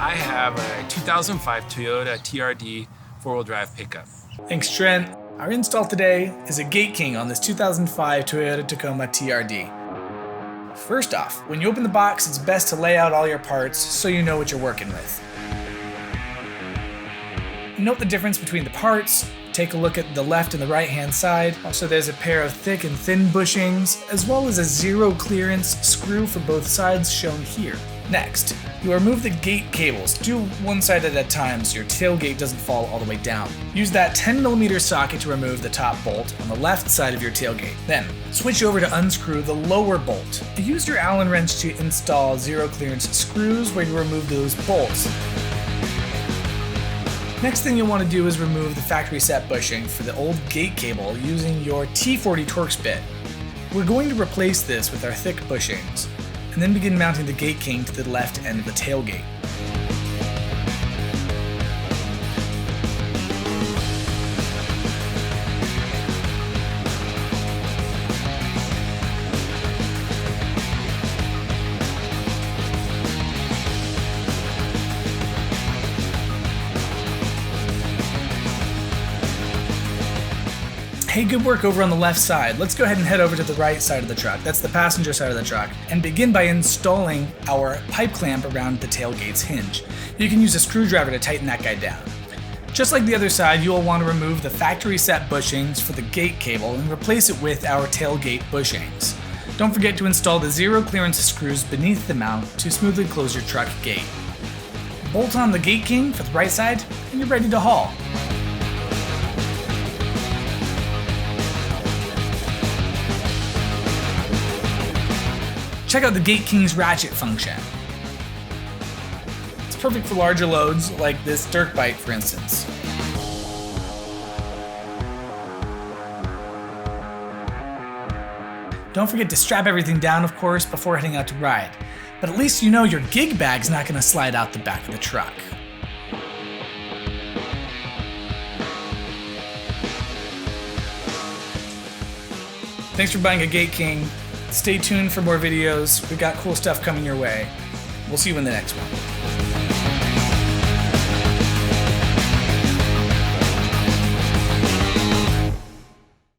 I have a 2005 Toyota TRD four-wheel drive pickup. Thanks, Trent. Our install today is a Gate King on this 2005 Toyota Tacoma TRD. First off, when you open the box, it's best to lay out all your parts so you know what you're working with. Note the difference between the parts. Take a look at the left and the right hand side. Also, there's a pair of thick and thin bushings, as well as a zero clearance screw for both sides shown here. Next, you remove the gate cables. Do one side at a time so your tailgate doesn't fall all the way down. Use that 10mm socket to remove the top bolt on the left side of your tailgate. Then, switch over to unscrew the lower bolt. Use your Allen wrench to install zero clearance screws where you remove those bolts. Next thing you'll want to do is remove the factory set bushing for the old gate cable using your T40 Torx bit. We're going to replace this with our thick bushings, and then begin mounting the Gate King to the left end of the tailgate. Hey, good work over on the left side. Let's go ahead and head over to the right side of the truck. That's the passenger side of the truck. And begin by installing our pipe clamp around the tailgate's hinge. You can use a screwdriver to tighten that guy down. Just like the other side, you will want to remove the factory set bushings for the gate cable and replace it with our tailgate bushings. Don't forget to install the zero clearance screws beneath the mount to smoothly close your truck gate. Bolt on the Gate King for the right side, and you're ready to haul. Check out the Gate King's ratchet function. It's perfect for larger loads, like this dirt bike, for instance. Don't forget to strap everything down, of course, before heading out to ride. But at least you know your gig bag's not going to slide out the back of the truck. Thanks for buying a Gate King. Stay tuned for more videos. We've got cool stuff coming your way. We'll see you in the next one.